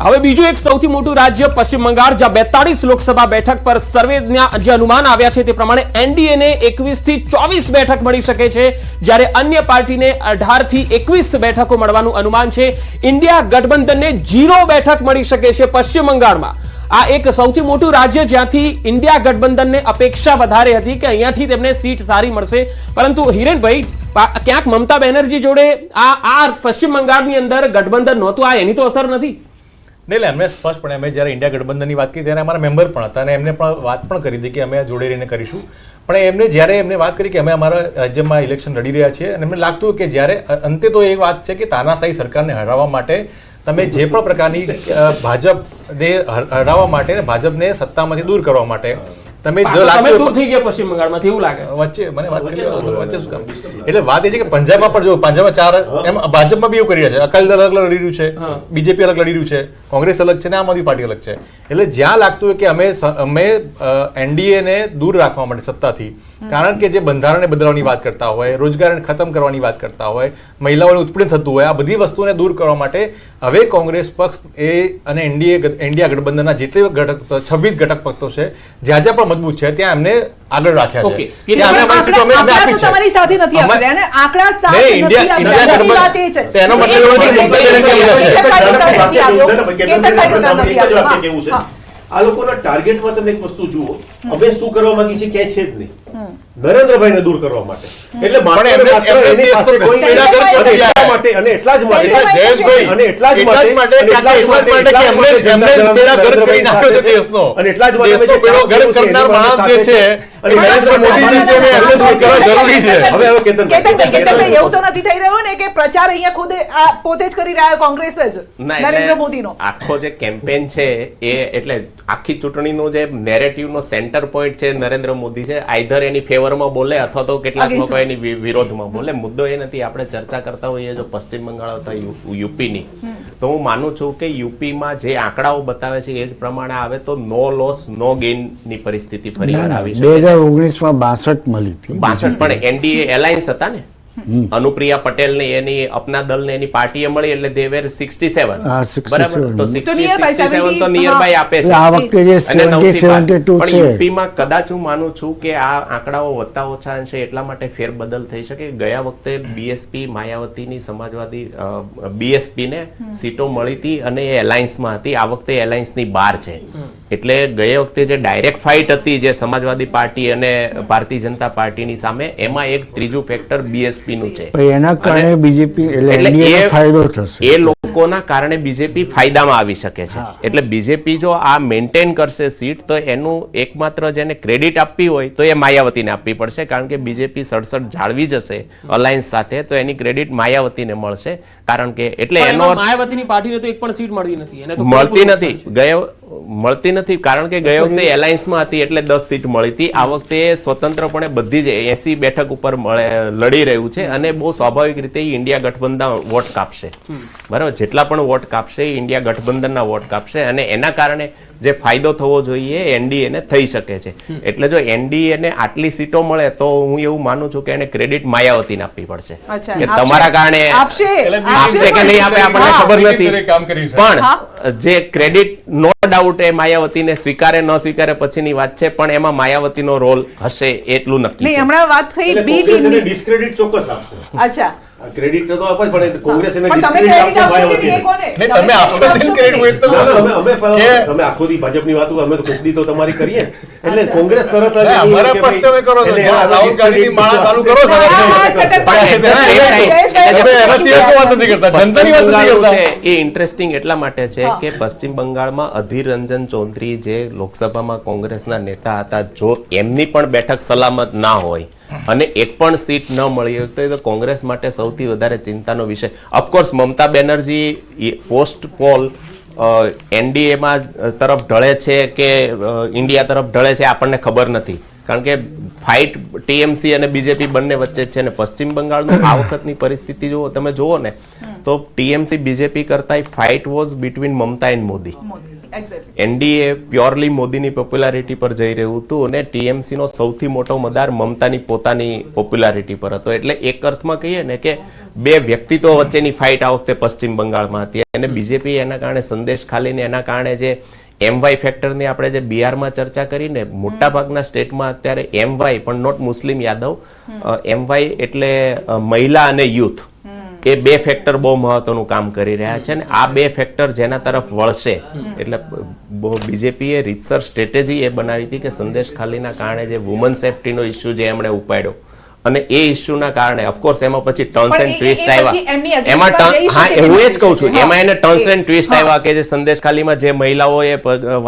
હવે બીજું એક સૌથી મોટું રાજ્ય પશ્ચિમ બંગાળ, જ્યાં 42 લોકસભા બેઠક પર સર્વેના જે અનુમાન આવ્યા છે તે પ્રમાણે એનડીએને 21 થી 24 બેઠક મળી શકે છે, જ્યારે અન્ય પાર્ટીને 18 થી 21 બેઠકો મળવાનું અનુમાન છે. ઇન્ડિયા ગઠબંધનને 0 બેઠક મળી શકે છે પશ્ચિમ બંગાળમાં. આ એક સૌથી મોટું રાજ્ય જ્યાંથી ઇન્ડિયા ગઠબંધનને અપેક્ષા વધારે હતી કે અહીંયાથી તેમને સીટ સારી મળશે, પરંતુ હિરેનભાઈ ક્યાંક મમતા બેનર્જી જોડે આ પશ્ચિમ બંગાળની અંદર ગઠબંધન નહોતું, આ એની તો અસર નથી. નહીં, એમને સ્પષ્ટપણે અમે જ્યારે ઇન્ડિયા ગઠબંધનની વાત કરી ત્યારે અમારા મેમ્બર પણ હતા અને એમને પણ વાત પણ કરી હતી કે અમે જોડે રહીને કરીશું. પણ એમને જ્યારે એમને વાત કરી કે અમે અમારા રાજ્યમાં ઇલેક્શન લડી રહ્યા છીએ અને એમને લાગતું કે જ્યારે અંતે તો એ વાત છે કે તાનાશાહી સરકારને હરાવવા માટે તમે જે પણ પ્રકારની ભાજપને હરાવવા માટે, ભાજપને સત્તામાંથી દૂર કરવા માટે તમે દૂર થઈ ગયા પશ્ચિમ બંગાળમાંથી એવું લાગે. વચ્ચે મને વાત કરી વચ્ચે શું કામ? એટલે વાત એ છે કે પંજાબમાં પણ જો પંજાબમાં 4 એમ ભાજપમાં બી એવું કરી રહ્યા છે, અકાલી દળ અલગ લડી રહ્યું છે, બીજેપી અલગ લડી રહ્યું છે, કોંગ્રેસ અલગ છે ને આમ આદમી પાર્ટી અલગ છે. એટલે જ્યાં લાગતું હોય કે અમે એનડીએને દૂર રાખવા માટે સત્તાથી, કારણ કે જે બંધારણને બદલવાની વાત કરતા હોય, રોજગારને ખતમ કરવાની વાત કરતા હોય, મહિલાઓને ઉત્પીડન થતું હોય, આ બધી વસ્તુને દૂર કરવા માટે હવે કોંગ્રેસ પક્ષ અને ઇન્ડિયા ગઠબંધનના જેટલી 26 ઘટક પક્ષો છે જ્યાં જ્યાં પણ મજબૂત છે ત્યાં એમને આગળ રાખ્યા છે. આ લોકોના ટાર્ગેટમાં તમે એક વસ્તુ જુઓ, અમે શું કરવા માંગી છે ક્યાંય છે જ નહીં, નરેન્દ્રભાઈને દૂર કરવા માટે. એટલે એવું તો નથી થઈ રહ્યું ને કે પ્રચાર અહીંયા ખુદ પોતે જ કરી રહ્યા કોંગ્રેસ જ નરેન્દ્ર મોદીનો આખો જે કેમ્પેન છે એ, એટલે આખી ચૂંટણીનો જે નેરેટિવનો સેન્ટર પોઈન્ટ છે નરેન્દ્ર મોદી છે. આઈધર એની ફેવરમાં બોલે અથવા તો કેટલાક લોકો એની વિરોધમાં બોલે. મુદ્દો એ નથી, આપણે ચર્ચા કરતા હોઈએ જો પશ્ચિમ બંગાળ અથવા યુપીની, તો હું માનું છું કે યુપીમાં જે આંકડાઓ બતાવે છે એ જ પ્રમાણે આવે તો નો લોસ નો ગેઇન ની પરિસ્થિતિ ફરીવાર આવી શકે. 2019માં 62 મળી હતી. 62 પણ એનડીએ એલાયન્સ હતા ને, અનુપ્રિયા પટેલ ને એની અપના દળ ને એની પાર્ટીએ મળી એટલે they were 67, બરાબર? તો 67 તો નિયર બાય આપે છે. આ વખતે જે 72 પણ યુપીમાં કદાચ હું માનું છું કે આ આંકડાઓ વધતા ઓછા અંશે એટલા માટે ફેરબદલ થઈ શકે. ગયા વખતે બીએસપી માયાવતીની સમાજવાદી બીએસપી ને સીટો મળી હતી અને એ એલાયન્સમાં હતી. આ વખતે એલાયન્સની બહાર છે. એટલે ગયા વખતે જે ડાયરેક્ટ ફાઇટ હતી જે સમાજવાદી પાર્ટી અને ભારતીય જનતા પાર્ટીની સામે, એમાં એક ત્રીજું ફેક્ટર બીએસપી નું છે. એના કારણે બીજેપી એટલે ફાયદો થશે. એ લોકોના કારણે બીજેપી ફાયદામાં આવી શકે છે. એટલે બીજેપી જો આ મેન્ટેન કરશે સીટ તો એનું એકમાત્ર જેને ક્રેડિટ આપવી હોય તો એ માયાવતીને આપવી પડશે, કારણ કે બીજેપી 67 જાળવી જશે અલાયન્સ સાથે તો એની ક્રેડિટ માયાવતીને મળશે. કારણ કે એટલે એનો માયાવતીની પાર્ટીને તો એક પણ સીટ મળતી નથી, એને તો મળતી નથી કારણ કે ગયા વખતે એલાયન્સમાં હતી એટલે 10 સીટ મળી હતી. આ વખતે સ્વતંત્રપણે બધી જ 80 બેઠક ઉપર લડી રહ્યું છે અને બહુ સ્વાભાવિક રીતે ઇન્ડિયા ગઠબંધન વોટ કાપશે, બરાબર? જેટલા પણ વોટ કાપશે ઇન્ડિયા ગઠબંધનના વોટ કાપશે અને એના કારણે જે ફાયદો થવો જોઈએ એનડીએ ને થઈ શકે છે. એટલે જો એનડીએ ને આટલી સીટો મળે તો હું એવું માનું છું કે એને ક્રેડિટ માયાવતીને આપવી પડશે કે તમારા કારણે આપશે કે નહીં આપે આપણને ખબર નથી, પણ જે ક્રેડિટ નો ડાઉટ એ માયાવતીને સ્વીકારે ન સ્વીકારે પછીની વાત છે, પણ એમાં માયાવતીનો રોલ હશે એટલું નક્કી. નહીં, હમણાં વાત થઈ બી ટીમની, ડિસ્ક્રેડિટ ચોક્કસ આપશે. અચ્છા, ક્રેડિટ તો આપે પણ કોંગ્રેસ એને પણ તમે ક્રેડિટ આપશો કે નહીં? કોને તમે આપશો ક્રેડિટ? અમે આખો દી ભાજપની વાતો અમે તો કોકદી તો તમારી કરીએ એટલે કોંગ્રેસ તરત જ અમારા પક્ષ તમે કરો છો, રાહુલ ગાંધીની માળા ચાલુ કરો છો. એ ઇન્ટરેસ્ટિંગ એટલા માટે છે કે પશ્ચિમ બંગાળમાં અધીર રંજન ચૌધરી જે લોકસભામાં કોંગ્રેસના નેતા હતા, જો એમની પણ બેઠક સલામત ના હોય અને એક પણ સીટ ન મળી હોય તો કોંગ્રેસ માટે સૌથી વધારે ચિંતાનો વિષય. Of course Mamata Banerjee post pole એનડીએમાં તરફ ઢળે છે કે ઇન્ડિયા તરફ ઢળે છે આપણને ખબર નથી, કારણ કે ફાઇટ ટીએમસી અને બીજેપી બંને વચ્ચે છે. અને પશ્ચિમ બંગાળનું આ વખતની પરિસ્થિતિ જો તમે જુઓ ને તો ટીએમસી બીજેપી કરતા fight was between Mamata and Modi. Exactly. NDA purely મોદીની પોપ્યુલારિટી પર જઈ રહ્યું હતું અને ટીએમસી નો સૌથી મોટો મદાર મમતાની પોતાની પોપ્યુલારિટી પર હતો. એટલે એક અર્થમાં કહીએ ને કે બે વ્યક્તિત્વ વચ્ચેની ફાઇટ આ વખતે પશ્ચિમ બંગાળમાં હતી અને બીજેપી એના કારણે સંદેશ ખાલીને એના કારણે જે એમવાય ફેક્ટરની આપણે જે બિહારમાં ચર્ચા કરીને મોટા ભાગના સ્ટેટમાં અત્યારે એમવાય પણ નોટ મુસ્લિમ યાદવ, એમવાય એટલે મહિલા અને યુથ, એ બે ફેક્ટર બહુ મહત્વનું કામ કરી રહ્યા છે અને આ બે ફેક્ટર જેના તરફ વળશે એટલે બીજેપીએ રીતસર સ્ટ્રેટેજી એ બનાવી હતી કે સંદેશ ખાલીના કારણે જે વુમન સેફટીનો ઇસ્યુ જે એમણે ઉપાડ્યો અને એ ઇસ્યુના કારણે ઓફકોર્સ એમાં પછી ટર્ન્સ એન્ડ ટ્વિસ્ટ આવ્યા. એમાં હું એ જ કહું છું, એમાં એને ટર્ન્સ એન્ડ ટ્વિસ્ટ આવ્યા કે જે સંદેશ ખાલીમાં જે મહિલાઓએ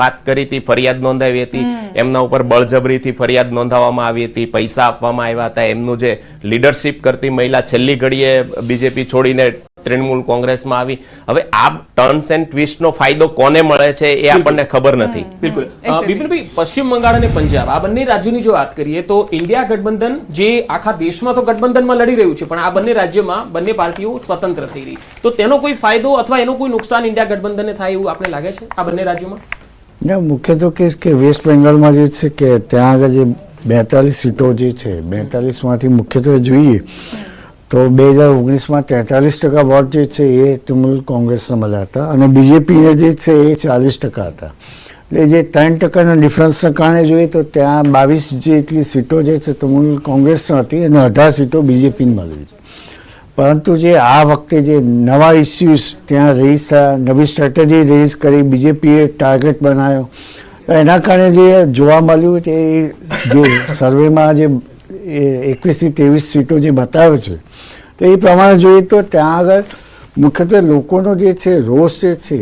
વાત કરી હતી, ફરિયાદ નોંધાવી હતી, એમના ઉપર બળજબરીથી ફરિયાદ નોંધાવવામાં આવી હતી, પૈસા આપવામાં આવ્યા હતા, એમનું જે લીડરશિપ કરતી મહિલા છેલ્લી ઘડીએ બીજેપી છોડીને તૃણમૂલ કોંગ્રેસમાં આવી. હવે આ ટર્ન્સ એન્ડ ટ્વિસ્ટ નો ફાયદો કોને મળે છે એ આપણને ખબર નથી. બિલકુલ. બિપિનભાઈ, પશ્ચિમ બંગાળ અને પંજાબ આ બંને રાજ્યોની જો વાત કરીએ તો ઇન્ડિયા ગઠબંધન જે આખા દેશમાં તો ગઠબંધનમાં લડી રહ્યું છે, પણ આ બંને રાજ્યમાં બંને પાર્ટીઓ સ્વતંત્ર થઈ રહી, તો તેનો કોઈ ફાયદો અથવા એનો કોઈ નુકસાન ઇન્ડિયા ગઠબંધનને થાય એવું આપણે લાગે છે આ બંને રાજ્યોમાં? મુખ્ય તો કેસ કે વેસ્ટ બેંગાલમાં જે છે કે ત્યાં આગળ જે 42 સીટો જે છે 42માંથી મુખ્યત્વે જોઈએ તો 2019માં 43% વોટ જે છે એ તૃણમૂલ કોંગ્રેસને મળ્યા હતા અને બીજેપીને જે છે એ 40% હતા. એટલે જે 3%ના ડિફરન્સના કારણે જોઈએ તો ત્યાં 22 જેટલી સીટો જે છે તૃણમૂલ કોંગ્રેસની હતી અને 18 સીટો બીજેપીને મળી. પરંતુ જે આ વખતે જે નવા ઇસ્યુઝ ત્યાં રેઝ થયા, નવી સ્ટ્રેટેજી રેઝ કરી, બીજેપીએ ટાર્ગેટ બનાવ્યો, એના કારણે જે જોવા મળ્યું તે જે સર્વેમાં જે 21 થી 23 સીટો જે બતાવ્યો છે તો એ પ્રમાણે જોઈએ તો ત્યાં આગળ મુખ્યત્વે લોકોનો જે છે રોષ જે છે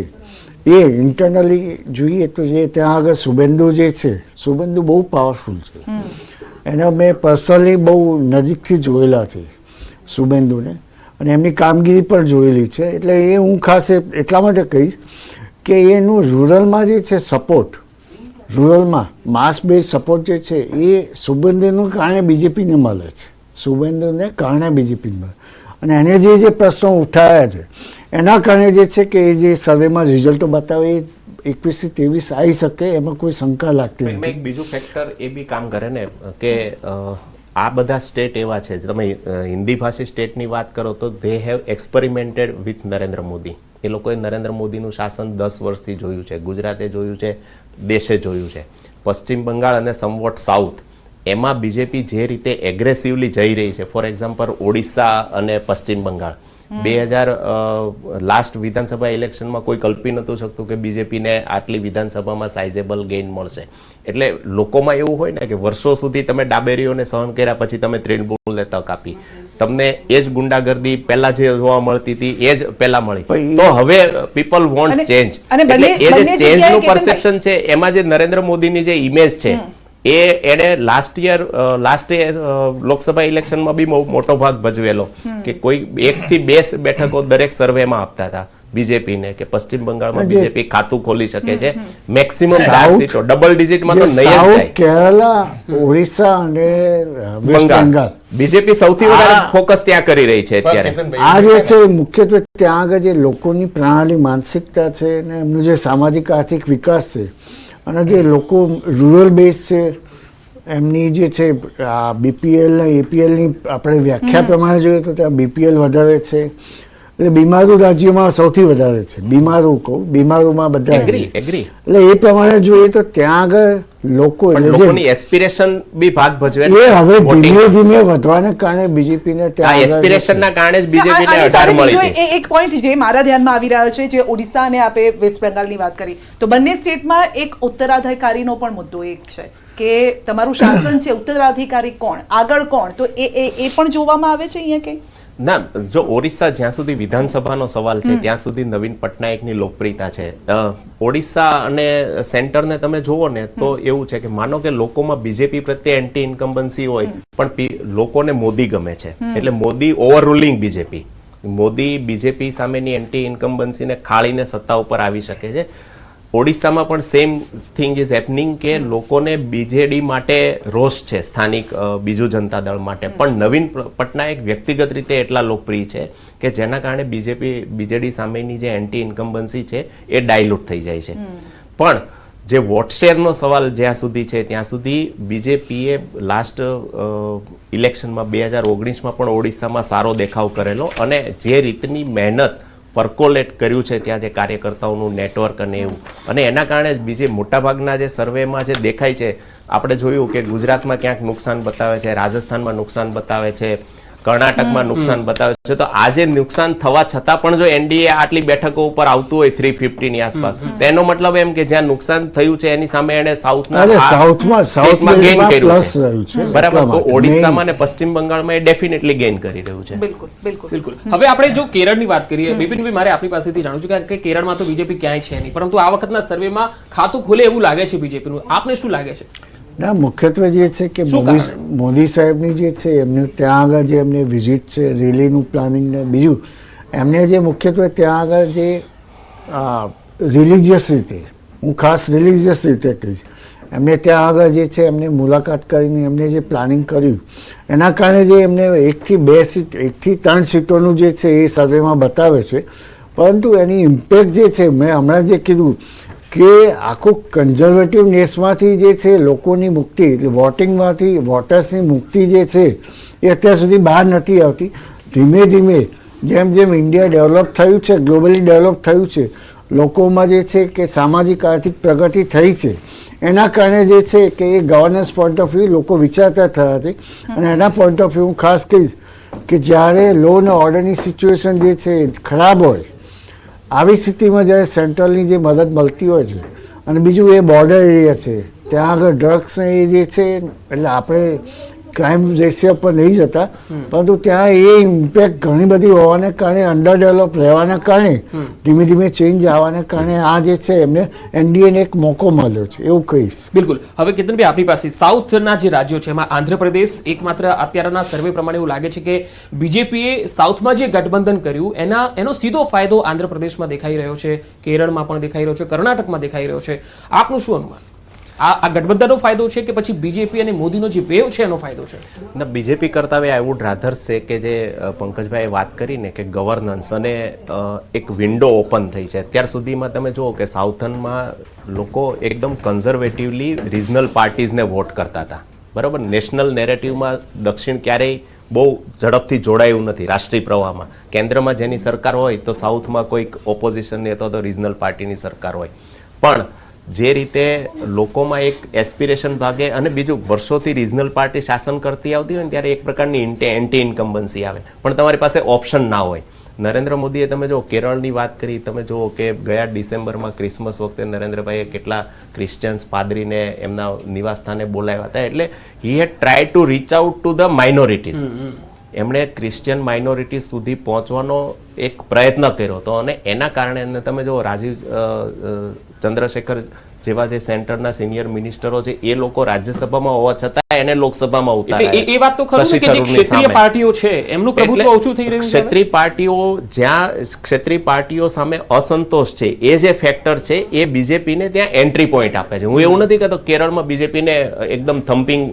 એ ઇન્ટરનલી જોઈએ તો જે ત્યાં આગળ શુભેન્દુ જે છે, શુભેન્દુ બહુ પાવરફુલ છે. એને મેં પર્સનલી બહુ નજીકથી જોયેલા છે શુભેન્દુને અને એમની કામગીરી પણ જોયેલી છે. એટલે એ હું ખાસ એટલા માટે કહીશ કે એનું રૂરલમાં જે છે સપોર્ટ, રૂરલમાં માસ બેઝ સપોર્ટ જે છે એ શુભેન્દુને કારણે બીજેપીને મળે છે, શુભેન્દુને કારણે બીજેપીને મળે અને એને જે પ્રશ્નો ઉઠાવ્યા છે એના કારણે જે છે કે એ જે સર્વેમાં રિઝલ્ટો બતાવે એ 21 થી 23 આવી શકે એમાં કોઈ શંકા લાગતી નથી. એક બીજું ફેક્ટર એ બી કામ કરે ને કે આ બધા સ્ટેટ એવા છે, તમે હિન્દી ભાષી સ્ટેટની વાત કરો તો they have experimented with Narendra Modi. એ લોકોએ નરેન્દ્ર મોદીનું શાસન 10 વર્ષથી જોયું છે, ગુજરાતે જોયું છે, દેશે જોયું છે. પશ્ચિમ બંગાળ અને સમવોટ સાઉથ એમાં બીજેપી જે રીતે એગ્રેસિવલી જઈ રહી છે, ફોર એક્ઝામ્પલ ઓડિશા અને પશ્ચિમ બંગાળ 2000 લાસ્ટ વિધાનસભા ઇલેક્શનમાં કોઈ કલ્પી નહોતું શકતું કે બીજેપીને આટલી વિધાનસભામાં સાઇઝેબલ ગેઇન મળશે. એટલે લોકોમાં એવું હોય ને કે વર્ષો સુધી તમે ડાબેરીઓને સહન કર્યા પછી તમે તૃણમૂલને તક આપી, તમને એ જ ગુંડાગર્દી પહેલા જે જોવા મળતી હતી એ જ પહેલા મળી, તો હવે પીપલ વોન્ટ ચેન્જ. એટલે એ જે ચેન્જનું પરસેપ્શન છે એમાં જે નરેન્દ્ર મોદીની જે ઇમેજ છે એ એને લાસ્ટ લોકસભા ઇલેક્શનમાં બી મોટો ભાગ ભજવેલો કે કોઈ 1 થી 2 બેઠકો દરેક સર્વેમાં આપતા હતા બીજેપીને કે પશ્ચિમ બંગાળમાં બીજેપી ખાતું ખોલી શકે છે, મેક્સિમમ 4 સીટો ડબલ ડિજિટમાં તો નહીં જ થાય. કેરલા, ઓરિસ્સા અને બંગાળ બીજેપી સૌથી વધારે ફોકસ ત્યાં કરી રહી છે અત્યારે. આ જે છે મુખ્યત્વે ત્યાં આગળ જે લોકોની પ્રણાલી માનસિકતા છે અને એમનું જે સામાજિક આર્થિક વિકાસ છે અને જે લોકો રૂરલ બેઝ છે એમની જે છે બીપીએલ ને એપીએલની આપણે વ્યાખ્યા પ્રમાણે જોઈએ તો ત્યાં બીપીએલ વધારે છે. એટલે બીમારૂ રાજ્યોમાં સૌથી વધારે છે, બીમારૂ કહું, બીમારૂમાં બધા એગ્રી. એટલે એ પ્રમાણે જોઈએ તો ત્યાં આગળ લોકોની એસ્પિરેશન બી ભાગ ભજવે એ હવે ધીમે ધીમે વધવાને કારણે બીજેપીને ત્યાં એસ્પિરેશનના કારણે જ બીજેપીને 18 મળી હતી. એક પોઈન્ટ જે મારા ધ્યાનમાં આવી રહ્યો છે, જે ઓડિશા અને આપે વેસ્ટ બેંગાલની વાત કરી તો બંને સ્ટેટમાં એક ઉત્તરાધિકારીનો પણ મુદ્દો એક છે કે તમારું શાસન છે, ઉત્તરાધિકારી કોણ, આગળ કોણ, તો એ પણ જોવામાં આવે છે અહીંયા કે ના. જો ઓરિસ્સા જ્યાં સુધી વિધાનસભાનો સવાલ છે ત્યાં સુધી નવીન પટનાયકની લોકપ્રિયતા છે. ઓડિશા અને સેન્ટરને તમે જુઓ ને તો એવું છે કે માનો કે લોકોમાં બીજેપી પ્રત્યે એન્ટી ઇન્કમ્બન્સી હોય પણ લોકોને મોદી ગમે છે, એટલે મોદી ઓવરરુલિંગ બીજેપી, મોદી બીજેપી સામેની એન્ટી ઇન્કમ્બન્સીને ખાળીને સત્તા ઉપર આવી શકે છે. ઓડિશામાં પણ સેમ થિંગ ઇઝ હેપનિંગ કે લોકોને બીજેડી માટે રોષ છે, સ્થાનિક બીજુ જનતા દળ માટે, પણ નવીન પટનાયક વ્યક્તિગત રીતે એટલા લોકપ્રિય છે કે જેના કારણે બીજેડી સામેની જે એન્ટી ઇન્કમ્બન્સી છે એ ડાયલ્યુટ થઈ જાય છે. પણ જે વોટ શેરનો સવાલ જ્યાં સુધી છે ત્યાં સુધી બીજેપીએ લાસ્ટ ઇલેક્શનમાં 2019માં પણ ઓડિશામાં સારો દેખાવ કરેલો, અને જે રીતની મહેનત પરકોલેટ કર્યું છે ત્યાં જે કાર્યકર્તાઓનું નેટવર્ક અને એવું, અને એના કારણે જ બીજે મોટાભાગના જે સર્વેમાં જે દેખાય છે, આપણે જોયું કે ગુજરાતમાં ક્યાંક નુકસાન બતાવે છે, રાજસ્થાનમાં નુકસાન બતાવે છે, કર્ણાટકમાં નુકસાન બતાવે છે. તો આજે નુકસાન થવા છતાં પણ જો એનડીએ આટલી બેઠકો ઉપર આવતું હોય 350 ની આસપાસ, તો એનો મતલબ એમ કે જ્યાં નુકસાન થયું છે એની સામે એને સાઉથમાં ગેઇન કર્યું છે. બરાબર. તો ઓડિશામાં અને પશ્ચિમ બંગાળમાં એ ડેફિનેટલી ગેઇન કરી રહ્યું છે. બિલકુલ બિલકુલ બિલકુલ. હવે આપણે જો કેરળની વાત કરીએ, બિપિનભાઈ, મારે આપની પાસેથી જાણવું છે કે કેરળમાં તો બીજેપી ક્યાંય છે નહીં, પરંતુ આ વખતના સર્વેમાં ખાતું ખુલે એવું લાગે છે બીજેપીનું. આપને શું લાગે છે? ના, મુખ્યત્વે જે છે કે મોદી સાહેબની જે છે એમનું ત્યાં આગળ જે એમને વિઝિટ છે, રેલીનું પ્લાનિંગ ને બીજું એમને જે મુખ્યત્વે ત્યાં આગળ જે રિલિજિયસ રીતે, હું ખાસ રિલિજિયસ રીતે કહીશ, એમને ત્યાં આગળ જે છે એમને મુલાકાત કરીને એમને જે પ્લાનિંગ કર્યું એના કારણે જે એમને 1 થી 2 સીટ, 1 થી 3 સીટોનું જે છે એ સર્વેમાં બતાવે છે. પરંતુ એની ઇમ્પેક્ટ જે છે, મેં હમણાં જે કીધું કે આખું કન્ઝર્વેટિવ નેસમાંથી જે છે લોકોની મુક્તિ, એટલે વોટિંગમાંથી વોટર્સની મુક્તિ જે છે એ અત્યાર સુધી બહાર નથી આવતી. ધીમે ધીમે જેમ જેમ ઇન્ડિયા ડેવલપ થયું છે, ગ્લોબલી ડેવલપ થયું છે, લોકોમાં જે છે કે સામાજિક આર્થિક પ્રગતિ થઈ છે, એના કારણે જે છે કે એ ગવર્નન્સ પોઈન્ટ ઓફ વ્યૂ લોકો વિચારતા થયા છે. અને એના પોઈન્ટ ઓફ વ્યૂ હું ખાસ કહીશ કે જ્યારે લો અને ઓર્ડરની સિચ્યુએશન જે છે ખરાબ હોય, આવી સ્થિતિમાં જ્યારે સેન્ટ્રલની જે મદદ મળતી હોય છે, અને બીજું એ બોર્ડર એરિયા છે, ત્યાં આગળ ડ્રગ્સ ને એ જે છે, એટલે આપણે ક્રાઇમ રેશિયો પર નહીં જતા, પરંતુ ત્યાં એ ઇમ્પેક્ટ ઘણી બધી હોવાને કારણે, અંડર ડેવલપ રહેવાના કારણે, ધીમે ધીમે ચેન્જ આવવાના કારણે આ જે છે એમને એનડીએને એક મોકો મળ્યો છે એવું કહીશ. બિલકુલ. હવે કેતનભાઈ, આપણી પાસે સાઉથના જે રાજ્યો છે એમાં આંધ્રપ્રદેશ એકમાત્ર અત્યારના સર્વે પ્રમાણે એવું લાગે છે કે બીજેપીએ સાઉથમાં જે ગઠબંધન કર્યું એનો સીધો ફાયદો આંધ્રપ્રદેશમાં દેખાઈ રહ્યો છે, કેરળમાં પણ દેખાઈ રહ્યો છે, કર્ણાટકમાં દેખાઈ રહ્યો છે. આપનું શું અનુમાન? આ ગઠબંધનનો ફાયદો છે કે પછી બીજેપી અને મોદીનો જે વેવ છે એનો ફાયદો છે? ના, બીજેપી કરતા હવે આઈ વુડ રાધર છે કે જે પંકજભાઈએ વાત કરીને કે ગવર્નન્સ અને એક વિન્ડો ઓપન થઈ છે. અત્યાર સુધીમાં તમે જુઓ કે સાઉથનમાં લોકો એકદમ કન્ઝર્વેટિવલી રિજનલ પાર્ટીઝને વોટ કરતા હતા. બરાબર. નેશનલ નેરેટિવમાં દક્ષિણ ક્યારેય બહુ ઝડપથી જોડાયું નથી રાષ્ટ્રીય પ્રવાહમાં. કેન્દ્રમાં જેની સરકાર હોય તો સાઉથમાં કોઈક ઓપોઝિશનની અથવા તો રિજનલ પાર્ટીની સરકાર હોય. પણ જે રીતે લોકોમાં એક એસ્પિરેશન ભાગે, અને બીજું વર્ષોથી રિજનલ પાર્ટી શાસન કરતી આવતી હોય ને ત્યારે એક પ્રકારની એન્ટી ઇન્કમ્બન્સી આવે, પણ તમારી પાસે ઓપ્શન ના હોય. નરેન્દ્ર મોદીએ, તમે જો કેરળની વાત કરી, તમે જુઓ કે ગયા ડિસેમ્બરમાં ક્રિસમસ વખતે નરેન્દ્રભાઈએ કેટલા ક્રિશ્ચિયન્સ પાદરીને એમના નિવાસ સ્થાને બોલાવ્યા હતા. એટલે he had try to reach out to the minorities. એમણે ક્રિશ્ચિયન માઇનોરિટી સુધી પહોંચવાનો એક પ્રયત્ન કર્યો હતો, અને એના કારણે તમે જો રાજીવ ચંદ્રશેખર જેવા જે સેન્ટરના સિનિયર મિનિસ્ટરો છે એ લોકો રાજ્યસભામાં હોવા છતાં એને લોકસભામાં ઉતાર્યા. એ વાત તો ખરું છે કે જે ક્ષેત્રીય પાર્ટીઓ છે એમનું પ્રભુત્વ ઓછું થઈ રહ્યું છે. ક્ષેત્રીય પાર્ટીઓ, જ્યાં ક્ષેત્રીય પાર્ટીઓ સામે અસંતોષ છે, એ જે ફેક્ટર છે એ બીજેપીને ત્યાં એન્ટ્રી પોઈન્ટ આપે છે. હું એવું નથી કહેતો કેરળમાં બીજેપીને એકદમ થમ્પિંગ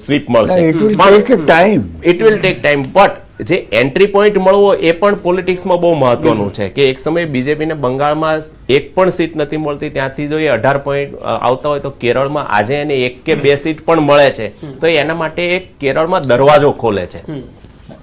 સ્વીપ મળશે. It will take time, but જે એન્ટ્રી પોઈન્ટ મળવો એ પણ પોલિટિક્સમાં બહુ મહત્વનું છે. કે એક સમયે બીજેપીને બંગાળમાં એક પણ સીટ નથી મળતી, ત્યાંથી જો એ 18 પોઈન્ટ આવતા હોય તો કેરળમાં આજે એને 1 કે 2 સીટ પણ મળે છે, તો એના માટે એક કેરળમાં દરવાજો ખોલે છે.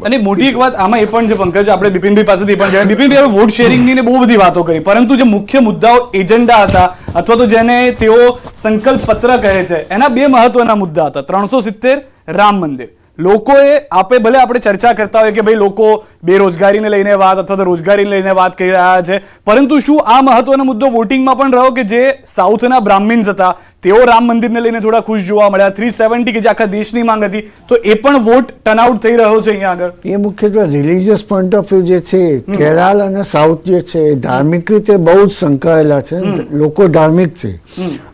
અને મોટી એક વાત આમાં એ પણ છે પંકજ, આપણે બિપિનભાઈ પાસેથી પણ જાણ્યું. બિપિનભાઈ, હવે વોટ શેરિંગની ને બહુ બધી વાતો કરી, પરંતુ જે મુખ્ય મુદ્દાઓ એજન્ડા હતા અથવા તો જેને તેઓ સંકલ્પ પત્ર કહે છે, એના 2 મહત્વના મુદ્દા હતા. 370 રામ મંદિર. લોકોએ ભલે આપણે ચર્ચા કરતા હોય કે ભાઈ લોકો બેરોજગારીને લઈને વાત અથવા તો રોજગારીને લઈને વાત કરી રહ્યા છે, પરંતુ શું આ મહત્વનો મુદ્દો વોટિંગમાં પણ રહ્યો કે જે સાઉથના બ્રાહ્મિન્સ હતા તેઓ રામ મંદિરને લઈને થોડા ખુશ જોવા મળ્યા? 370 કે જે આખા દેશની માંગ હતી, તો એ પણ વોટ ટર્નઆઉટ થઈ રહ્યો છે અહીંયા આગળ. એ મુખ્યત્વે રિલિજિયસ પોઈન્ટ ઓફ વ્યૂ જે છે, કેરળ અને સાઉથ જે છે ધાર્મિક રીતે બહુ જ સંકળાયેલા છે, લોકો ધાર્મિક છે,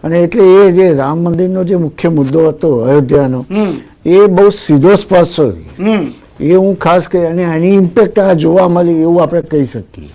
અને એટલે એ જે રામ મંદિરનો જે મુખ્ય મુદ્દો હતો અયોધ્યાનો, એ બહુ સીધો સ્પર્શ એ હું ખાસ કહી, અને એની ઇમ્પેક્ટ આ જોવા મળી એવું આપણે કહી શકીએ.